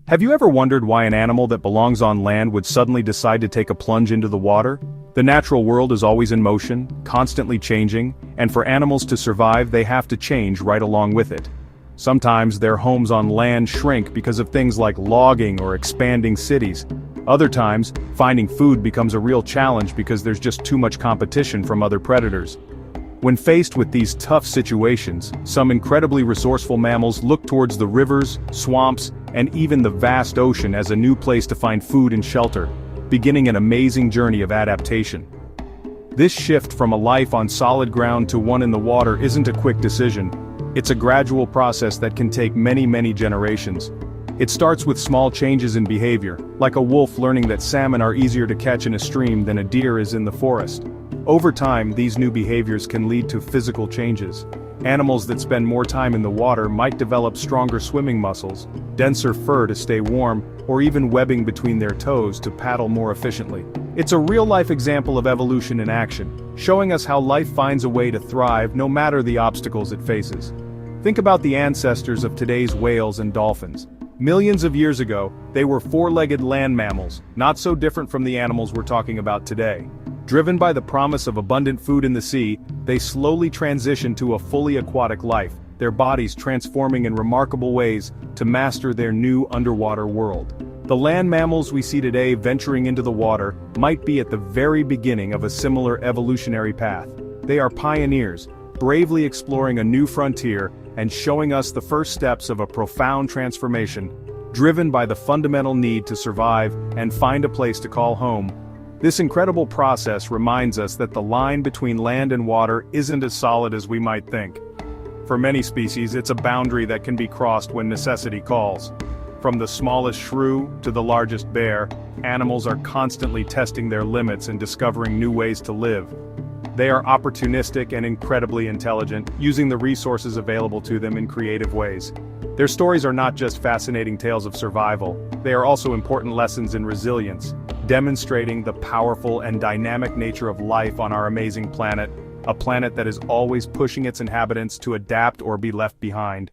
Have you ever wondered why an animal that belongs on land would suddenly decide to take a plunge into the water? The natural world is always in motion, constantly changing, and for animals to survive they have to change right along with it. Sometimes their homes on land shrink because of things like logging or expanding cities. Other times, finding food becomes a real challenge because there's just too much competition from other predators. When faced with these tough situations, some incredibly resourceful mammals look towards the rivers, swamps, and even the vast ocean as a new place to find food and shelter, beginning an amazing journey of adaptation. This shift from a life on solid ground to one in the water isn't a quick decision. It's a gradual process that can take many generations. It starts with small changes in behavior, like a wolf learning that salmon are easier to catch in a stream than a deer is in the forest. Over time, these new behaviors can lead to physical changes. Animals that spend more time in the water might develop stronger swimming muscles, denser fur to stay warm, or even webbing between their toes to paddle more efficiently. It's a real-life example of evolution in action, showing us how life finds a way to thrive no matter the obstacles it faces. Think about the ancestors of today's whales and dolphins. Millions of years ago, they were four-legged land mammals, not so different from the animals we're talking about today. Driven by the promise of abundant food in the sea, they slowly transitioned to a fully aquatic life, their bodies transforming in remarkable ways to master their new underwater world. The land mammals we see today venturing into the water might be at the very beginning of a similar evolutionary path. They are pioneers, bravely exploring a new frontier and showing us the first steps of a profound transformation, driven by the fundamental need to survive and find a place to call home. This incredible process reminds us that the line between land and water isn't as solid as we might think. For many species, it's a boundary that can be crossed when necessity calls. From the smallest shrew to the largest bear, animals are constantly testing their limits and discovering new ways to live. They are opportunistic and incredibly intelligent, using the resources available to them in creative ways. Their stories are not just fascinating tales of survival, they are also important lessons in resilience, demonstrating the powerful and dynamic nature of life on our amazing planet, a planet that is always pushing its inhabitants to adapt or be left behind.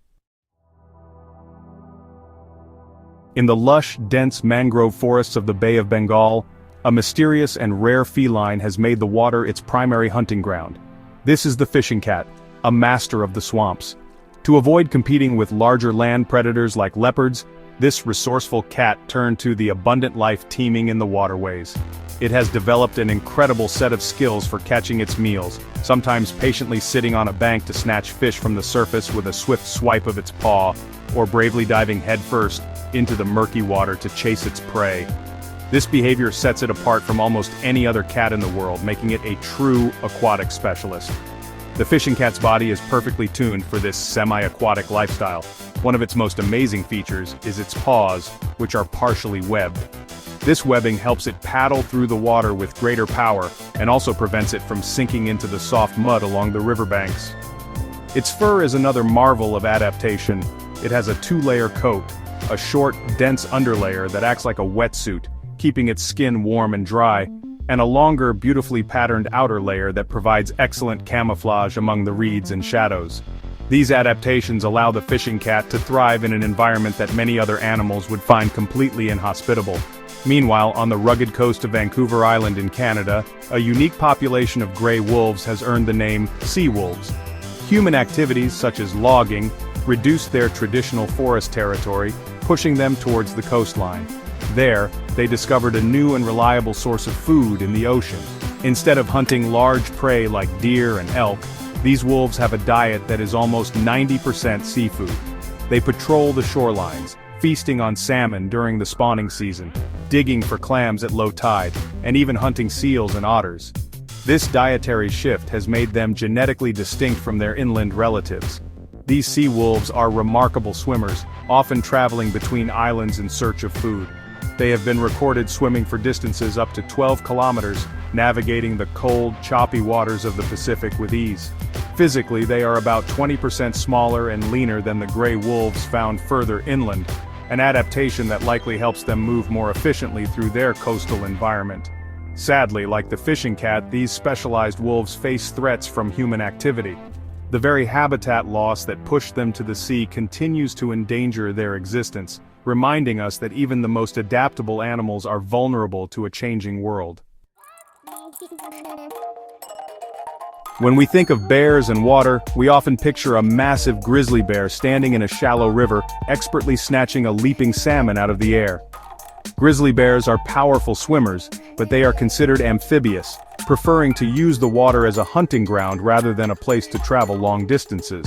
In the lush, dense mangrove forests of the Bay of Bengal, a mysterious and rare feline has made the water its primary hunting ground. This is the fishing cat, a master of the swamps. To avoid competing with larger land predators like leopards, this resourceful cat turned to the abundant life teeming in the waterways. It has developed an incredible set of skills for catching its meals, sometimes patiently sitting on a bank to snatch fish from the surface with a swift swipe of its paw, or bravely diving headfirst into the murky water to chase its prey. This behavior sets it apart from almost any other cat in the world, making it a true aquatic specialist. The fishing cat's body is perfectly tuned for this semi-aquatic lifestyle. One of its most amazing features is its paws, which are partially webbed. This webbing helps it paddle through the water with greater power, and also prevents it from sinking into the soft mud along the riverbanks. Its fur is another marvel of adaptation. It has a two-layer coat, a short, dense underlayer that acts like a wetsuit, keeping its skin warm and dry, and a longer, beautifully patterned outer layer that provides excellent camouflage among the reeds and shadows. These adaptations allow the fishing cat to thrive in an environment that many other animals would find completely inhospitable. Meanwhile, on the rugged coast of Vancouver Island in Canada, a unique population of gray wolves has earned the name sea wolves. Human activities such as logging reduced their traditional forest territory, pushing them towards the coastline. There, they discovered a new and reliable source of food in the ocean. Instead of hunting large prey like deer and elk, these wolves have a diet that is almost 90% seafood. They patrol the shorelines, feasting on salmon during the spawning season, digging for clams at low tide, and even hunting seals and otters. This dietary shift has made them genetically distinct from their inland relatives. These sea wolves are remarkable swimmers, often traveling between islands in search of food. They have been recorded swimming for distances up to 12 kilometers, navigating the cold, choppy waters of the Pacific with ease. Physically, they are about 20% smaller and leaner than the gray wolves found further inland, an adaptation that likely helps them move more efficiently through their coastal environment. Sadly, like the fishing cat, these specialized wolves face threats from human activity. The very habitat loss that pushed them to the sea continues to endanger their existence, reminding us that even the most adaptable animals are vulnerable to a changing world. When we think of bears and water, we often picture a massive grizzly bear standing in a shallow river, expertly snatching a leaping salmon out of the air. Grizzly bears are powerful swimmers, but they are considered amphibious, preferring to use the water as a hunting ground rather than a place to travel long distances.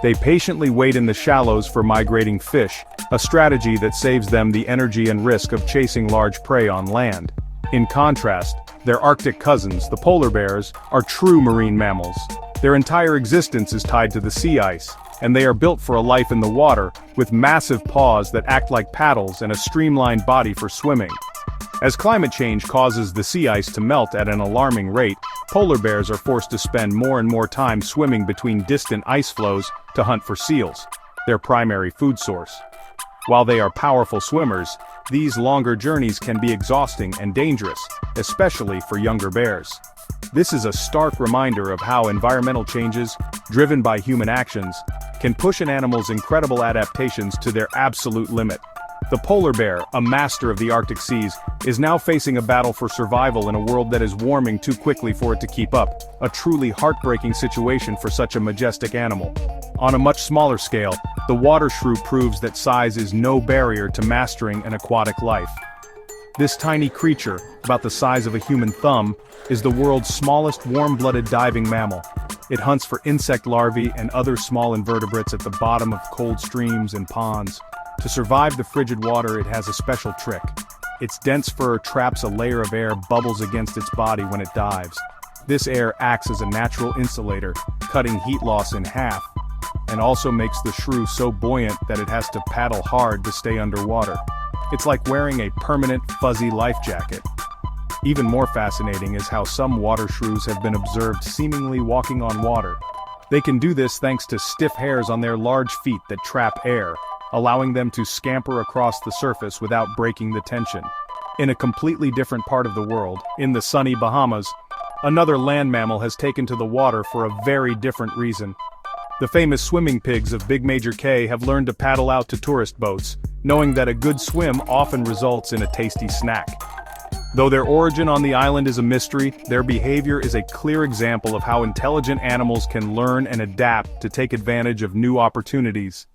They patiently wait in the shallows for migrating fish, a strategy that saves them the energy and risk of chasing large prey on land. In contrast, their Arctic cousins, the polar bears, are true marine mammals. Their entire existence is tied to the sea ice, and they are built for a life in the water, with massive paws that act like paddles and a streamlined body for swimming. As climate change causes the sea ice to melt at an alarming rate, polar bears are forced to spend more and more time swimming between distant ice floes to hunt for seals, their primary food source. While they are powerful swimmers, these longer journeys can be exhausting and dangerous, especially for younger bears. This is a stark reminder of how environmental changes, driven by human actions, can push an animal's incredible adaptations to their absolute limit. The polar bear, a master of the Arctic seas, is now facing a battle for survival in a world that is warming too quickly for it to keep up, a truly heartbreaking situation for such a majestic animal. On a much smaller scale, the water shrew proves that size is no barrier to mastering an aquatic life. This tiny creature, about the size of a human thumb, is the world's smallest warm-blooded diving mammal. It hunts for insect larvae and other small invertebrates at the bottom of cold streams and ponds. To survive the frigid water, it has a special trick. Its dense fur traps a layer of air bubbles against its body when it dives. This air acts as a natural insulator, cutting heat loss in half, and also makes the shrew so buoyant that it has to paddle hard to stay underwater. It's like wearing a permanent, fuzzy life jacket. Even more fascinating is how some water shrews have been observed seemingly walking on water. They can do this thanks to stiff hairs on their large feet that trap air, allowing them to scamper across the surface without breaking the tension. In a completely different part of the world, in the sunny Bahamas, another land mammal has taken to the water for a very different reason. The famous swimming pigs of Big Major K have learned to paddle out to tourist boats, knowing that a good swim often results in a tasty snack. Though their origin on the island is a mystery, their behavior is a clear example of how intelligent animals can learn and adapt to take advantage of new opportunities.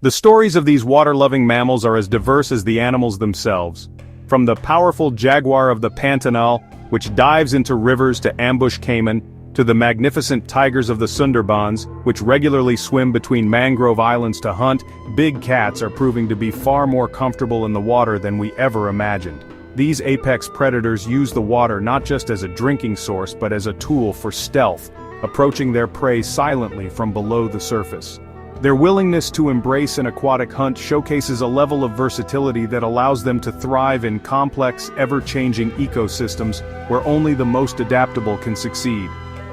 The stories of these water-loving mammals are as diverse as the animals themselves. From the powerful jaguar of the Pantanal, which dives into rivers to ambush caiman, to the magnificent tigers of the Sundarbans, which regularly swim between mangrove islands to hunt, big cats are proving to be far more comfortable in the water than we ever imagined. These apex predators use the water not just as a drinking source but as a tool for stealth, approaching their prey silently from below the surface. Their willingness to embrace an aquatic hunt showcases a level of versatility that allows them to thrive in complex, ever-changing ecosystems where only the most adaptable can succeed.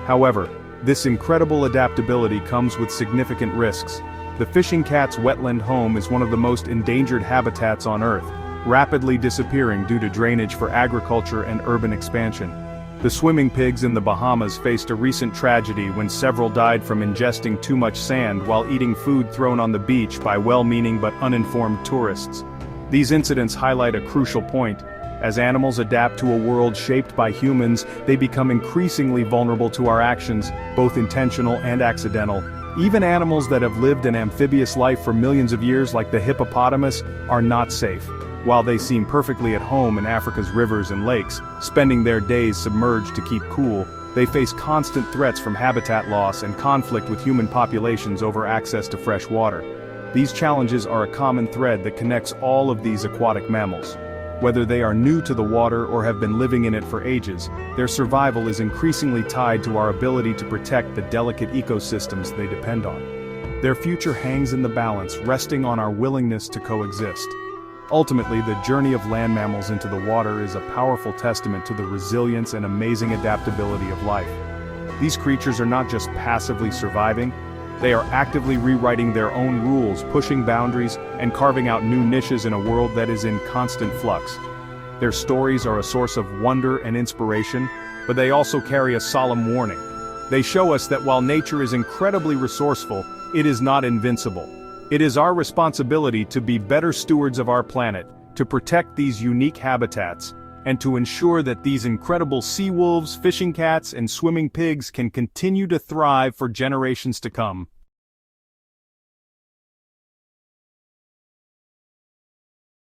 However, this incredible adaptability comes with significant risks. The fishing cat's wetland home is one of the most endangered habitats on Earth, rapidly disappearing due to drainage for agriculture and urban expansion. The swimming pigs in the Bahamas faced a recent tragedy when several died from ingesting too much sand while eating food thrown on the beach by well-meaning but uninformed tourists. These incidents highlight a crucial point. As animals adapt to a world shaped by humans, they become increasingly vulnerable to our actions, both intentional and accidental. Even animals that have lived an amphibious life for millions of years, like the hippopotamus, are not safe. While they seem perfectly at home in Africa's rivers and lakes, spending their days submerged to keep cool, they face constant threats from habitat loss and conflict with human populations over access to fresh water. These challenges are a common thread that connects all of these aquatic mammals. Whether they are new to the water or have been living in it for ages, their survival is increasingly tied to our ability to protect the delicate ecosystems they depend on. Their future hangs in the balance, resting on our willingness to coexist. Ultimately, the journey of land mammals into the water is a powerful testament to the resilience and amazing adaptability of life. These creatures are not just passively surviving, they are actively rewriting their own rules, pushing boundaries, and carving out new niches in a world that is in constant flux. Their stories are a source of wonder and inspiration, but they also carry a solemn warning. They show us that while nature is incredibly resourceful, it is not invincible. It is our responsibility to be better stewards of our planet, to protect these unique habitats, and to ensure that these incredible sea wolves, fishing cats, and swimming pigs can continue to thrive for generations to come.